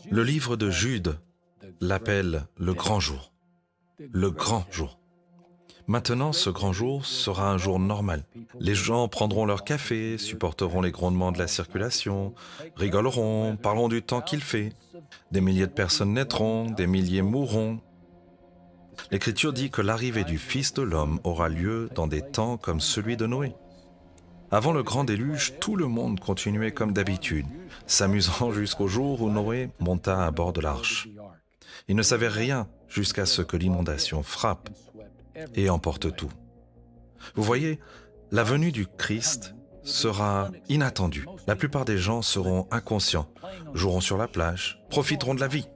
Le livre de Jude l'appelle le grand jour. Le grand jour. Maintenant, ce grand jour sera un jour normal. Les gens prendront leur café, supporteront les grondements de la circulation, rigoleront, parleront du temps qu'il fait. Des milliers de personnes naîtront, des milliers mourront. L'Écriture dit que l'arrivée du Fils de l'homme aura lieu dans des temps comme celui de Noé. Avant le grand déluge, tout le monde continuait comme d'habitude, s'amusant jusqu'au jour où Noé monta à bord de l'arche. Il ne savait rien jusqu'à ce que l'inondation frappe et emporte tout. Vous voyez, la venue du Christ sera inattendue. La plupart des gens seront inconscients, joueront sur la plage, profiteront de la vie.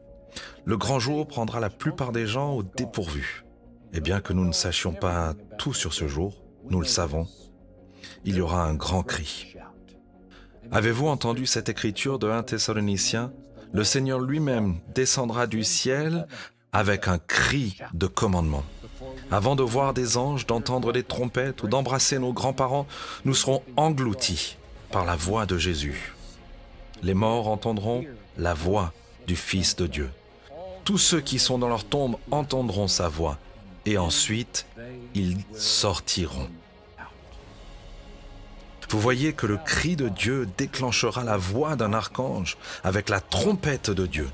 Le grand jour prendra la plupart des gens au dépourvu. Et bien que nous ne sachions pas tout sur ce jour, nous le savons, il y aura un grand cri. Avez-vous entendu cette écriture de 1 Thessaloniciens? Le Seigneur lui-même descendra du ciel avec un cri de commandement. Avant de voir des anges, d'entendre des trompettes ou d'embrasser nos grands-parents, nous serons engloutis par la voix de Jésus. Les morts entendront la voix du Fils de Dieu. Tous ceux qui sont dans leur tombe entendront sa voix, et ensuite, ils sortiront. Vous voyez que le cri de Dieu déclenchera la voix d'un archange avec la trompette de Dieu.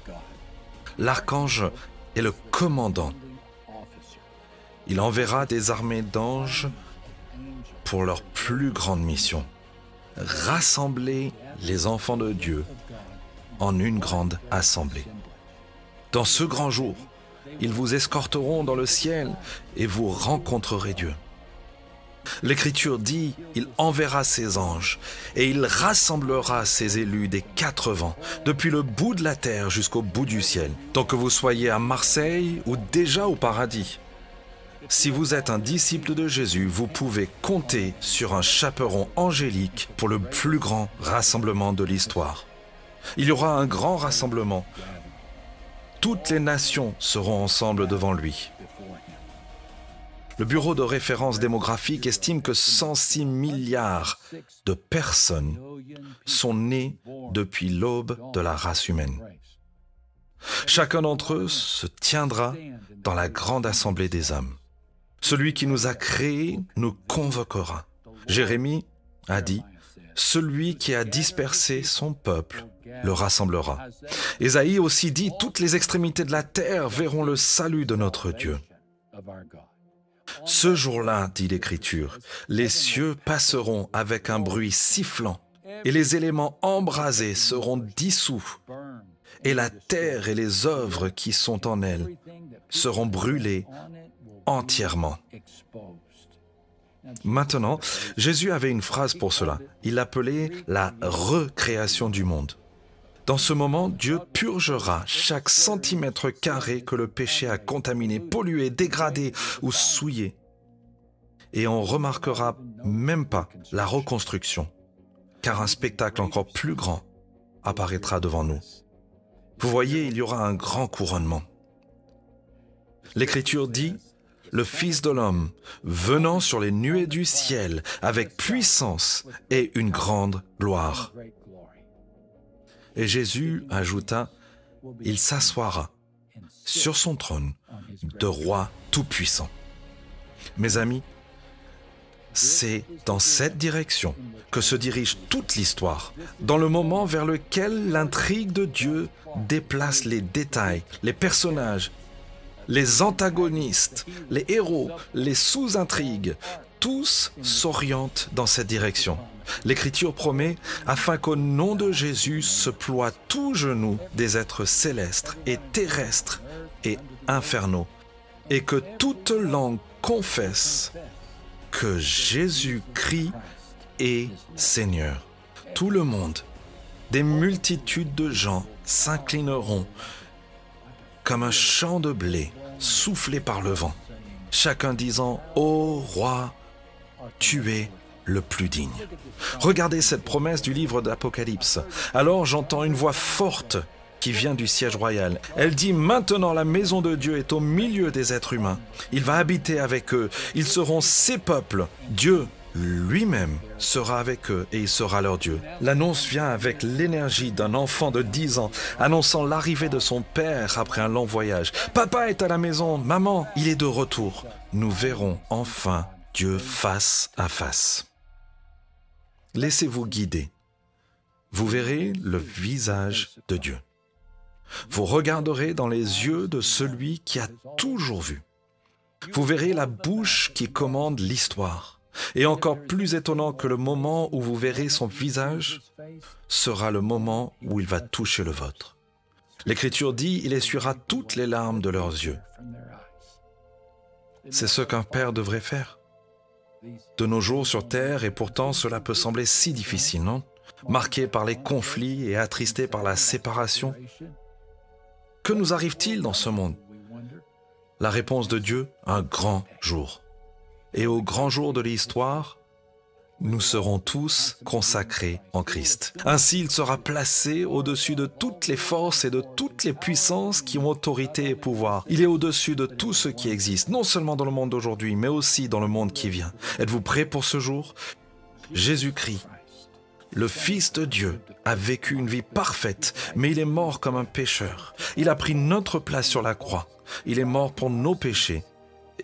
L'archange est le commandant. Il enverra des armées d'anges pour leur plus grande mission. Rassembler les enfants de Dieu en une grande assemblée. Dans ce grand jour, ils vous escorteront dans le ciel et vous rencontrerez Dieu. L'Écriture dit, il enverra ses anges et il rassemblera ses élus des 4 vents, depuis le bout de la terre jusqu'au bout du ciel, tant que vous soyez à Marseille ou déjà au paradis. Si vous êtes un disciple de Jésus, vous pouvez compter sur un chaperon angélique pour le plus grand rassemblement de l'histoire. Il y aura un grand rassemblement. Toutes les nations seront ensemble devant lui. Le Bureau de référence démographique estime que 106 milliards de personnes sont nées depuis l'aube de la race humaine. Chacun d'entre eux se tiendra dans la grande assemblée des âmes. Celui qui nous a créés nous convoquera. Jérémie a dit, « Celui qui a dispersé son peuple le rassemblera. » Ésaïe aussi dit, « Toutes les extrémités de la terre verront le salut de notre Dieu. » Ce jour-là, dit l'Écriture, les cieux passeront avec un bruit sifflant, et les éléments embrasés seront dissous, et la terre et les œuvres qui sont en elle seront brûlées entièrement. Maintenant, Jésus avait une phrase pour cela. Il l'appelait la recréation du monde. Dans ce moment, Dieu purgera chaque centimètre carré que le péché a contaminé, pollué, dégradé ou souillé. Et on ne remarquera même pas la reconstruction, car un spectacle encore plus grand apparaîtra devant nous. Vous voyez, il y aura un grand couronnement. L'Écriture dit, « Le Fils de l'homme, venant sur les nuées du ciel, avec puissance et une grande gloire. » Et Jésus ajouta, « Il s'assoira sur son trône de roi tout-puissant. » Mes amis, c'est dans cette direction que se dirige toute l'histoire, dans le moment vers lequel l'intrigue de Dieu déplace les détails, les personnages, les antagonistes, les héros, les sous-intrigues, tous s'orientent dans cette direction. L'Écriture promet, afin qu'au nom de Jésus se ploie tout genou des êtres célestes et terrestres et infernaux, et que toute langue confesse que Jésus-Christ est Seigneur. Tout le monde, des multitudes de gens s'inclineront comme un champ de blé soufflé par le vent, chacun disant « Ô roi, tu es le plus digne. » Regardez cette promesse du livre d'Apocalypse. Alors j'entends une voix forte qui vient du siège royal. Elle dit « Maintenant la maison de Dieu est au milieu des êtres humains. Il va habiter avec eux. Ils seront ses peuples. Dieu lui-même sera avec eux et il sera leur Dieu. L'annonce vient avec l'énergie d'un enfant de 10 ans, annonçant l'arrivée de son père après un long voyage. Papa est à la maison, maman, il est de retour. Nous verrons enfin Dieu face à face. Laissez-vous guider. Vous verrez le visage de Dieu. Vous regarderez dans les yeux de celui qui a toujours vu. Vous verrez la bouche qui commande l'histoire. Et encore plus étonnant que le moment où vous verrez son visage sera le moment où il va toucher le vôtre. L'Écriture dit, il essuiera toutes les larmes de leurs yeux. C'est ce qu'un père devrait faire. De nos jours sur terre, et pourtant cela peut sembler si difficile, non? Marqué par les conflits et attristé par la séparation. Que nous arrive-t-il dans ce monde? La réponse de Dieu, un grand jour. Et au grand jour de l'histoire, nous serons tous consacrés en Christ. Ainsi, il sera placé au-dessus de toutes les forces et de toutes les puissances qui ont autorité et pouvoir. Il est au-dessus de tout ce qui existe, non seulement dans le monde d'aujourd'hui, mais aussi dans le monde qui vient. Êtes-vous prêts pour ce jour? Jésus-Christ, le Fils de Dieu, a vécu une vie parfaite, mais il est mort comme un pécheur. Il a pris notre place sur la croix. Il est mort pour nos péchés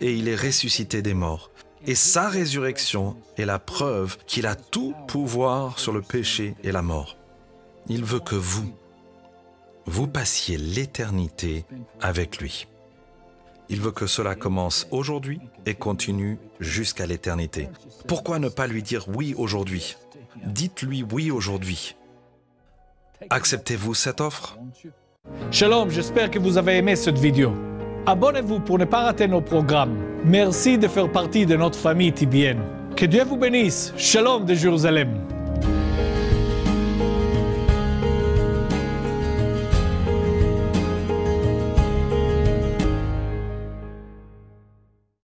et il est ressuscité des morts. Et sa résurrection est la preuve qu'il a tout pouvoir sur le péché et la mort. Il veut que vous passiez l'éternité avec lui. Il veut que cela commence aujourd'hui et continue jusqu'à l'éternité. Pourquoi ne pas lui dire oui aujourd'hui? Dites-lui oui aujourd'hui. Acceptez-vous cette offre? Shalom, j'espère que vous avez aimé cette vidéo. Abonnez-vous pour ne pas rater nos programmes. Merci de faire partie de notre famille TBN. Que Dieu vous bénisse. Shalom de Jérusalem.